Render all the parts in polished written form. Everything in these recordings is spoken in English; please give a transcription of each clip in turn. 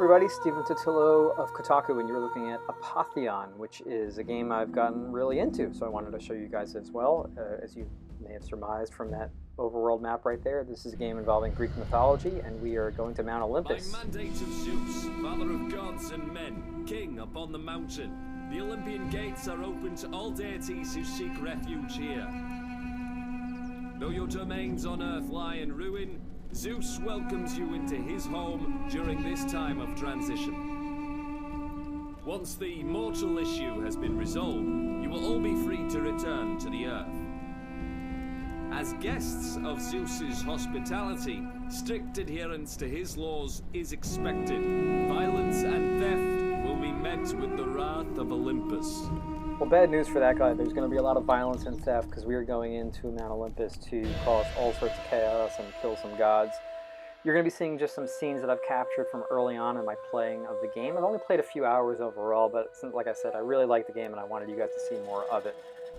everybody, Stephen Totillo of Kotaku, and you're looking at Apotheon, which is a game I've gotten really into, so I wanted to show you guys as well. As you may have surmised from that overworld map right there, this is a game involving Greek mythology, and we are going to Mount Olympus. By mandate of Zeus, father of gods and men, king upon the mountain, the Olympian gates are open to all deities who seek refuge here. Though your domains on earth lie in ruin, Zeus welcomes you into his home during this time of transition. Once the mortal issue has been resolved, you will all be free to return to the earth. As guests of Zeus's hospitality, strict adherence to his laws is expected. Violence and theft will be met with the wrath of Olympus. Well, bad news for that guy. There's going to be a lot of violence and theft because we are going into Mount Olympus to cause all sorts of chaos and kill some gods. You're going to be seeing just some scenes that I've captured from early on in my playing of the game. I've only played a few hours overall, but since, like I said, I really like the game and I wanted you guys to see more of it.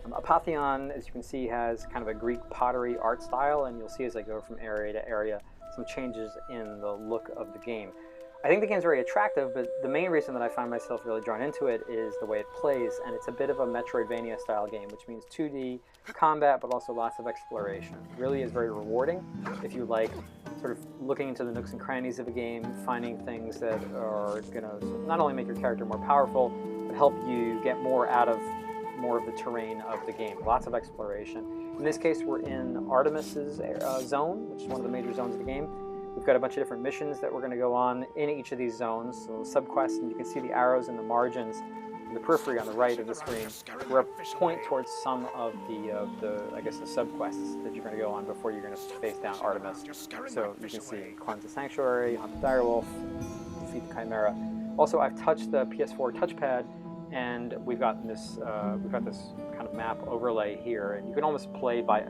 Apotheon, as you can see, has kind of a Greek pottery art style, and you'll see as I go from area to area some changes in the look of the game. I think the game's very attractive, but the main reason that I find myself really drawn into it is the way it plays, and it's a bit of a Metroidvania style game, which means 2D combat, but also lots of exploration. It really is very rewarding if you like sort of looking into the nooks and crannies of a game, finding things that are going to not only make your character more powerful, but help you get more out of more of the terrain of the game. Lots of exploration. In this case, we're in Artemis's zone, which is one of the major zones of the game. We've got a bunch of different missions that we're going to go on in each of these zones, so subquests, and you can see the arrows in the margins, in the periphery on the right of the screen, point towards some of the I guess, the subquests that you're going to go on before you're going to face down Artemis. So you can see cleanse the sanctuary, hunt the Direwolf, defeat the Chimera. Also, I've touched the PS4 touchpad, and we've got this kind of map overlay here, and you can almost play by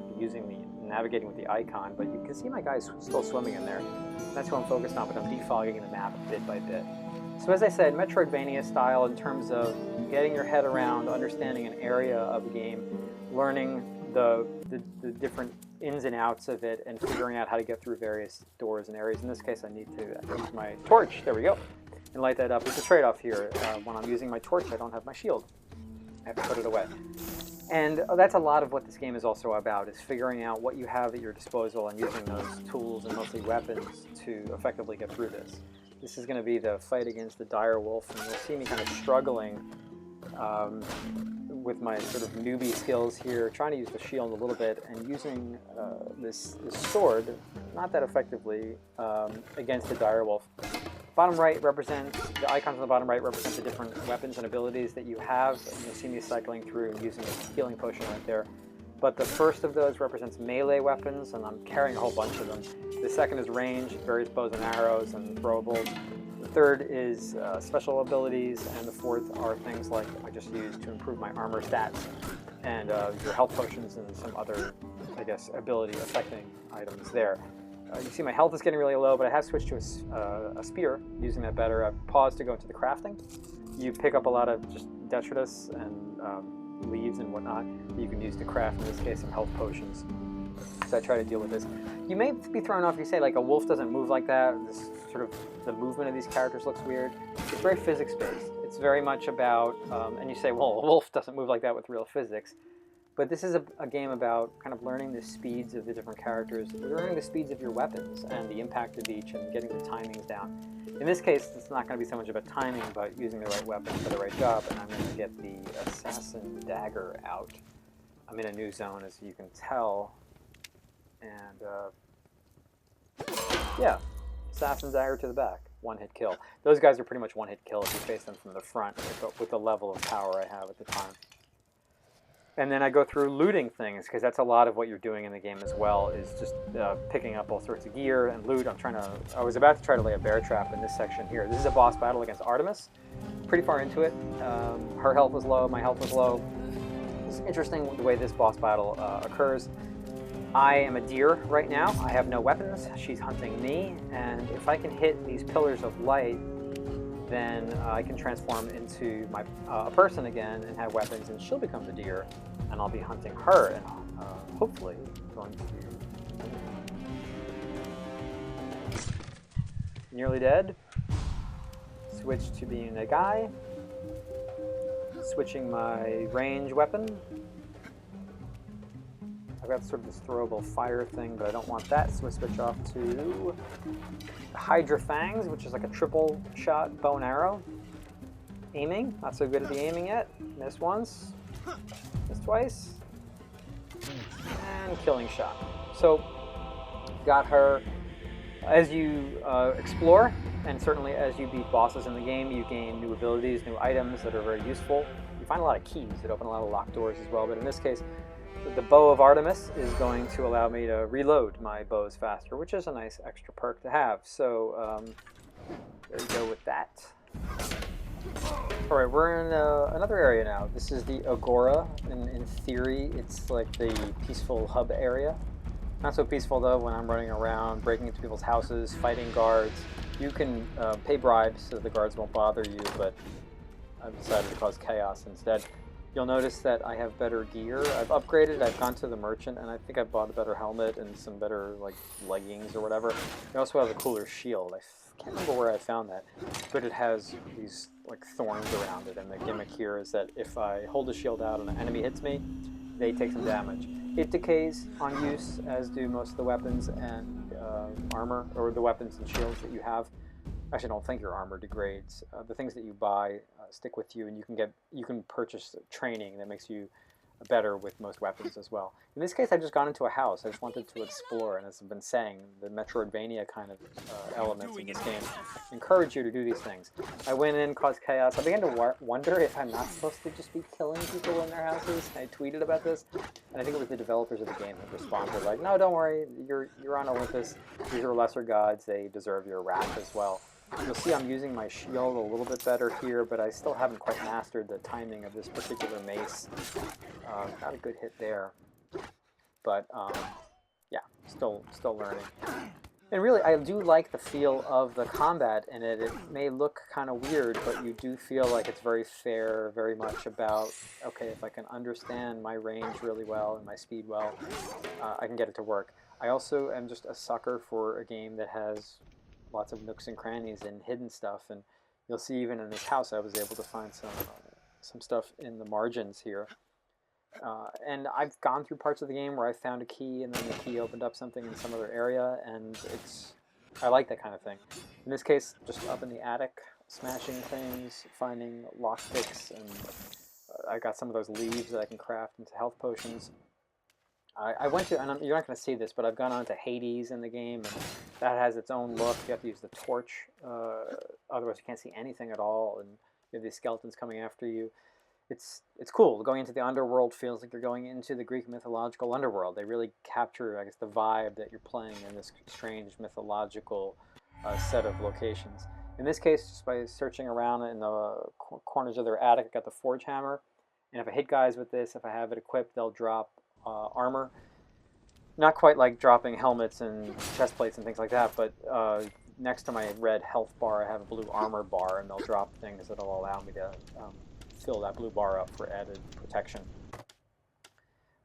navigating with the icon, but you can see my guy's still swimming in there. That's what I'm focused on, but I'm defogging the map bit by bit. So as I said, Metroidvania style in terms of getting your head around, understanding an area of the game, learning the different ins and outs of it, and figuring out how to get through various doors and areas. In this case, I need to use my torch, there we go, and light that up. It's a trade-off here. When I'm using my torch, I don't have my shield. I have to put it away. And that's a lot of what this game is also about, is figuring out what you have at your disposal and using those tools and mostly weapons to effectively get through this. This is going to be the fight against the Direwolf, and you'll see me kind of struggling with my sort of newbie skills here, trying to use the shield a little bit and using this sword, not that effectively, against the Direwolf. Bottom right represents, the icons on the bottom right represent the different weapons and abilities that you have, and you'll see me cycling through and using a healing potion right there. But the first of those represents melee weapons, and I'm carrying a whole bunch of them. The second is range, various bows and arrows and throwables. The third is special abilities, and the fourth are things like I just used to improve my armor stats, and your health potions and some other, I guess, ability affecting items there. You see my health is getting really low, but I have switched to a spear, using that better. I've paused to go into the crafting. You pick up a lot of just detritus and leaves and whatnot that you can use to craft, in this case, some health potions. So I try to deal with this. You may be thrown off if you say, like, a wolf doesn't move like that. This sort of, the movement of these characters looks weird. It's very physics-based. It's very much about, and you say, well, a wolf doesn't move like that with real physics. But this is a game about kind of learning the speeds of the different characters, learning the speeds of your weapons and the impact of each, and getting the timings down. In this case, it's not going to be so much about timing, but using the right weapon for the right job, and I'm going to get the Assassin Dagger out. I'm in a new zone, as you can tell, and yeah, Assassin Dagger to the back, one-hit kill. Those guys are pretty much one-hit kill if you face them from the front, with the level of power I have at the time. And then I go through looting things, because that's a lot of what you're doing in the game as well, is just picking up all sorts of gear and loot. I was about to try to lay a bear trap in this section here. This is a boss battle against Artemis. Pretty far into it. Her health was low, my health was low. It's interesting the way this boss battle occurs. I am a deer right now. I have no weapons. She's hunting me, and if I can hit these pillars of light, then I can transform into a person again and have weapons, and she'll become the deer, and I'll be hunting her, and hopefully going to... Nearly dead. switch to being a guy. Switching my range weapon. I've got sort of this throwable fire thing, but I don't want that, so I switch off to Hydra Fangs, which is like a triple shot bow and arrow. Aiming, not so good at the aiming yet. Missed once, missed twice, and killing shot. So, got her. As you explore, and certainly as you beat bosses in the game, you gain new abilities, new items that are very useful. You find a lot of keys that open a lot of locked doors as well, but in this case, the Bow of Artemis is going to allow me to reload my bows faster, which is a nice extra perk to have. So there you go with that. Alright, we're in another area now. This is the Agora. In theory, it's like the peaceful hub area. Not so peaceful though when I'm running around, breaking into people's houses, fighting guards. You can pay bribes so the guards won't bother you, but I've decided to cause chaos instead. You'll notice that I have better gear. I've upgraded, I've gone to the merchant, and I think I've bought a better helmet and some better like leggings or whatever. I also have a cooler shield. I can't remember where I found that, but it has these like thorns around it, and the gimmick here is that if I hold the shield out and an enemy hits me, they take some damage. It decays on use, as do most of the weapons and armor, or the weapons and shields that you have. Actually, I don't think your armor degrades. The things that you buy stick with you, and you can purchase training that makes you better with most weapons as well. In this case, I just got into a house. I just wanted to explore, and as I've been saying, the Metroidvania kind of elements in this game encourage you to do these things. I went in, caused chaos. I began to wonder if I'm not supposed to just be killing people in their houses. I tweeted about this, and I think it was the developers of the game that responded like, "No, don't worry. You're on Olympus. These are lesser gods. They deserve your wrath as well." You'll see I'm using my shield a little bit better here, but I still haven't quite mastered the timing of this particular mace. Not a good hit there, but yeah, still learning. And really, I do like the feel of the combat in it. It may look kind of weird, but you do feel like it's very fair, very much about, okay, if I can understand my range really well and my speed well, I can get it to work. I also am just a sucker for a game that has lots of nooks and crannies and hidden stuff, and you'll see even in this house I was able to find some stuff in the margins here. And I've gone through parts of the game where I found a key and then the key opened up something in some other area, and I like that kind of thing. In this case, just up in the attic, smashing things, finding lockpicks, and I got some of those leaves that I can craft into health potions. I went to, and you're not going to see this, but I've gone on to Hades in the game, and that has its own look. You have to use the torch, otherwise you can't see anything at all, and you have these skeletons coming after you. It's cool. Going into the underworld feels like you're going into the Greek mythological underworld. They really capture, I guess, the vibe that you're playing in this strange mythological set of locations. In this case, just by searching around in the corners of their attic, I got the forge hammer, and if I hit guys with this, if I have it equipped, they'll drop armor. Not quite like dropping helmets and chest plates and things like that, but next to my red health bar I have a blue armor bar, and they'll drop things that'll allow me to fill that blue bar up for added protection.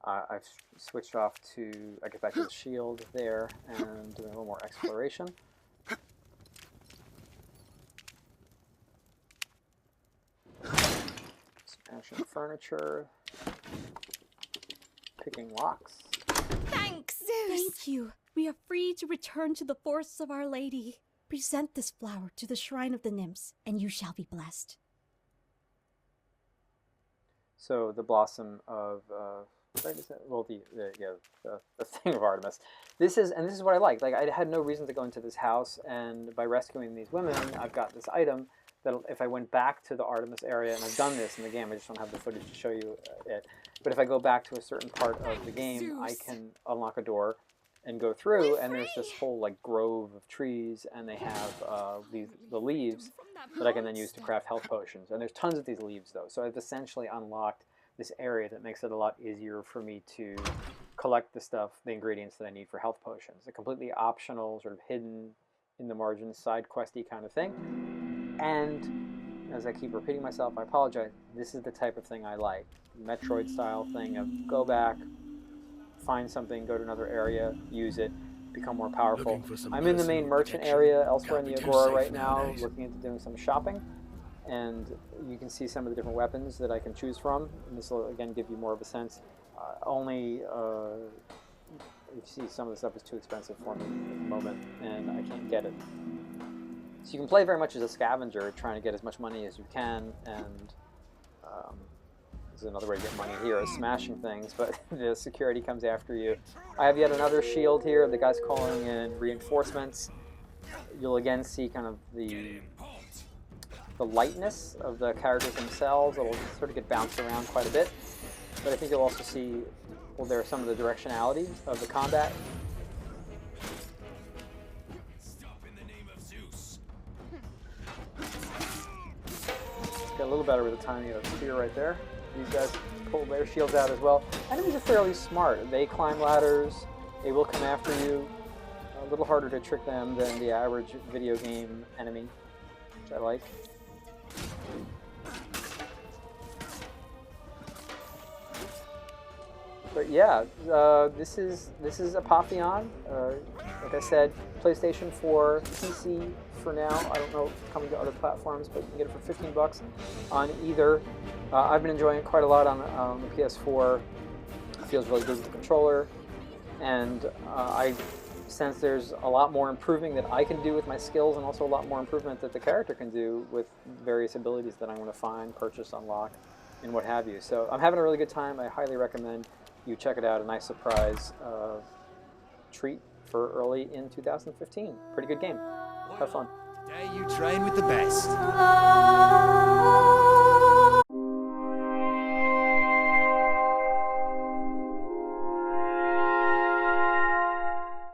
I've switched off to, I get back to the shield there and doing a little more exploration. Smashing furniture. Picking locks. Thanks, Zeus! Thank you. We are free to return to the forests of Our Lady. Present this flower to the shrine of the nymphs, and you shall be blessed. So the Blossom of, what is it? Well, the thing of Artemis. This is what I like. Like, I had no reason to go into this house, and by rescuing these women, I've got this item that if I went back to the Artemis area, and I've done this in the game, I just don't have the footage to show you it, but if I go back to a certain part of the game, I can unlock a door and go through, and there's this whole like grove of trees, and they have the leaves that I can then use to craft health potions. And there's tons of these leaves though, so I've essentially unlocked this area that makes it a lot easier for me to collect the ingredients that I need for health potions. A completely optional, sort of hidden in the margins, side questy kind of thing. And as I keep repeating myself, I apologize, this is the type of thing I like. Metroid style thing of go back, find something, go to another area, use it, become more powerful. I'm in the main merchant area elsewhere in the Agora right now, looking into doing some shopping. and you can see some of the different weapons that I can choose from. And this will again give you more of a sense. You see some of the stuff is too expensive for me at the moment, and I can't get it. So you can play very much as a scavenger, trying to get as much money as you can, and there's another way to get money here, is smashing things, but the security comes after you. I have yet another shield here. The guy's calling in reinforcements. You'll again see kind of the lightness of the characters themselves. It'll sort of get bounced around quite a bit, but I think you'll also see, well, there are some of the directionality of the combat. It's got a little better with the timing of the spear right there. These guys pull their shields out as well. Enemies are fairly smart. They climb ladders. They will come after you. A little harder to trick them than the average video game enemy, which I like. But yeah, this is Apotheon. Like I said, PlayStation 4, PC for now. I don't know if it's coming to other platforms, but you can get it for 15 bucks on either. I've been enjoying it quite a lot on the PS4. It feels really good with the controller, and I sense there's a lot more improving that I can do with my skills, and also a lot more improvement that the character can do with various abilities that I'm going to find, purchase, unlock, and what have you. So I'm having a really good time. I highly recommend you check it out. A nice surprise treat for early in 2015. Pretty good game. Have fun. Today you train with the best.